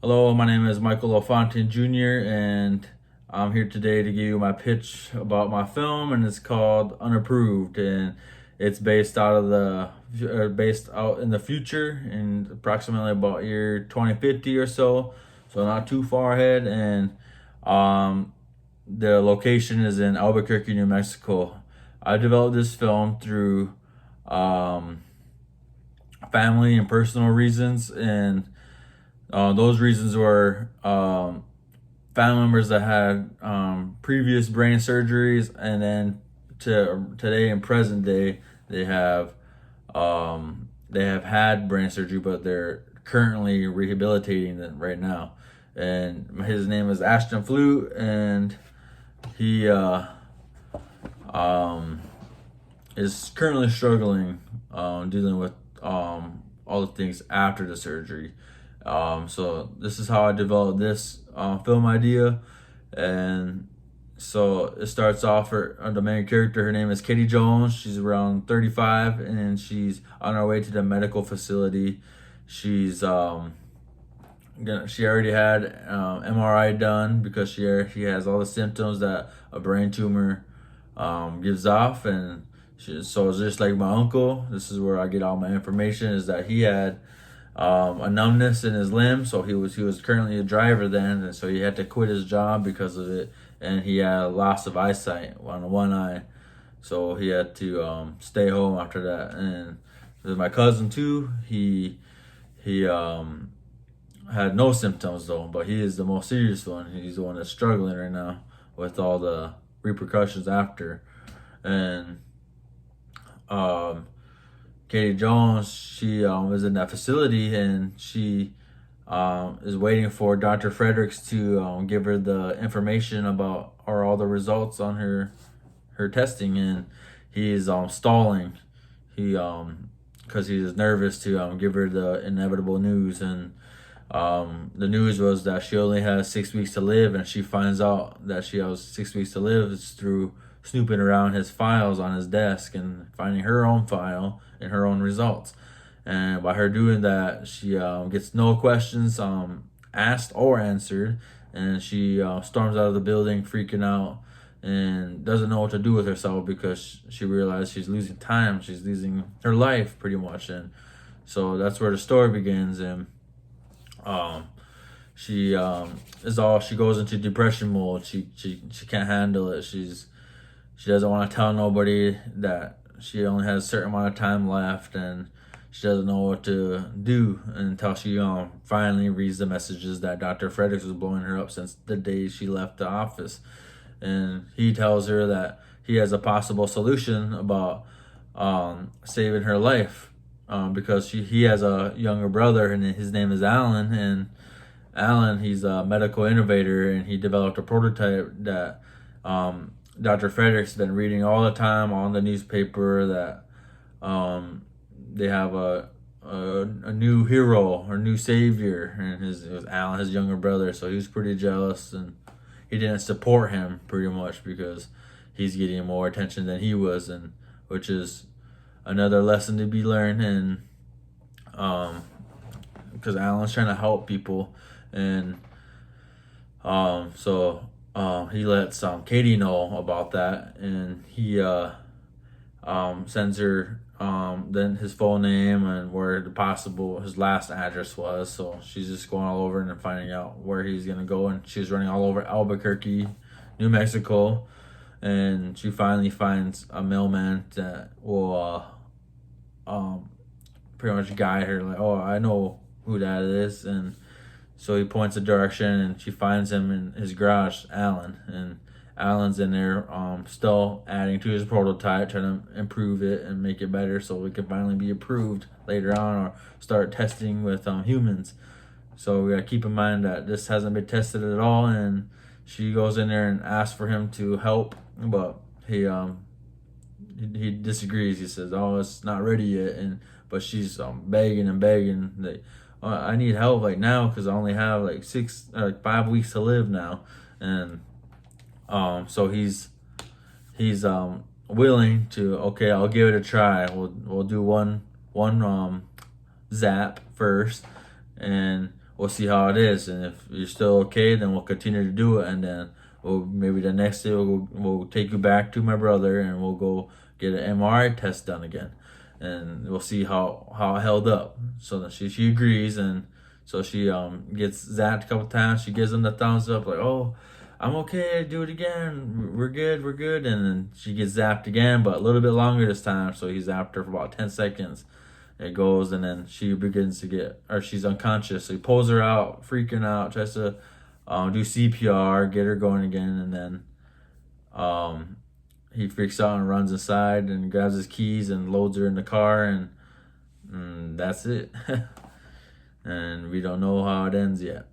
Hello, my name is Michael LaFontaine Jr., and I'm here today to give you my pitch about my film, and it's called Unapproved, and it's based based out in the future, in approximately about year 2050 or so not too far ahead, and um, the location is in Albuquerque, New Mexico. I developed this film through um, family and personal reasons, and those reasons were family members that had previous brain surgeries, and then to today and present day they have had brain surgery, but they're currently rehabilitating it right now. And his name is Ashton Flute, and he um, is currently struggling dealing with all the things after the surgery. So this is how I developed this film idea, and so it starts off. The main character, her name is Katie Jones. She's around 35, and she's on her way to the medical facility. She already had MRI done because she has all the symptoms that a brain tumor gives off, and so it's just like my uncle. This is where I get all my information. Is that he had a numbness in his limb, so he was currently a driver then, and so he had to quit his job because of it, and he had a loss of eyesight on one eye, so he had to stay home after that. And with my cousin too, he had no symptoms though, but he is the most serious one. He's the one that's struggling right now with all the repercussions after. And um, Katie Jones, she is in that facility, and she is waiting for Dr. Fredericks to give her the information about or all the results on her testing, and he is stalling. He because he's nervous to give her the inevitable news, and the news was that she only has 6 weeks to live, and she finds out that she has 6 weeks to live is through snooping around his files on his desk and finding her own file and her own results. And by her doing that, she gets no questions asked or answered, and she storms out of the building freaking out and doesn't know what to do with herself because she realized she's losing time, she's losing her life pretty much. And so that's where the story begins. And um, she goes into depression mode. She can't handle it. She doesn't want to tell nobody that she only has a certain amount of time left, and she doesn't know what to do until she finally reads the messages that Dr. Fredericks was blowing her up since the day she left the office. And he tells her that he has a possible solution about saving her life, because he has a younger brother, and his name is Alan. And Alan, he's a medical innovator, and he developed a prototype that Dr. Fredericks has been reading all the time on the newspaper, that they have a new hero or new savior, and it was Alan, his younger brother. So he was pretty jealous, and he didn't support him pretty much because he's getting more attention than he was, and which is another lesson to be learned. And because Alan's trying to help people, and so he lets Katie know about that, and he sends her then his full name and where his last address was. So she's just going all over and finding out where he's gonna go, and she's running all over Albuquerque, New Mexico, and she finally finds a mailman that will pretty much guide her, like, oh, I know who that is. And so he points a direction, and she finds him in his garage, Alan. And Alan's in there still adding to his prototype, trying to improve it and make it better so it can finally be approved later on or start testing with humans. So we gotta keep in mind that this hasn't been tested at all, and she goes in there and asks for him to help, but he disagrees. He says, "Oh, it's not ready yet," and but she's begging and begging that, I need help like now because I only have like 5 weeks to live now. And so he's willing to, okay, I'll give it a try. We'll do one zap first, and we'll see how it is, and if you're still okay, then we'll continue to do it, and then maybe the next day we'll take you back to my brother, and we'll go get an MRI test done again, and we'll see how it held up. So then she agrees, and so she gets zapped a couple times. She gives him the thumbs up, like, oh, I'm okay, do it again. We're good. And then she gets zapped again, but a little bit longer this time. So he's zapped her for about 10 seconds. It goes, and then she begins to she's unconscious. So he pulls her out, freaking out, tries to do CPR, get her going again, and then he freaks out and runs inside and grabs his keys and loads her in the car, and that's it. And we don't know how it ends yet.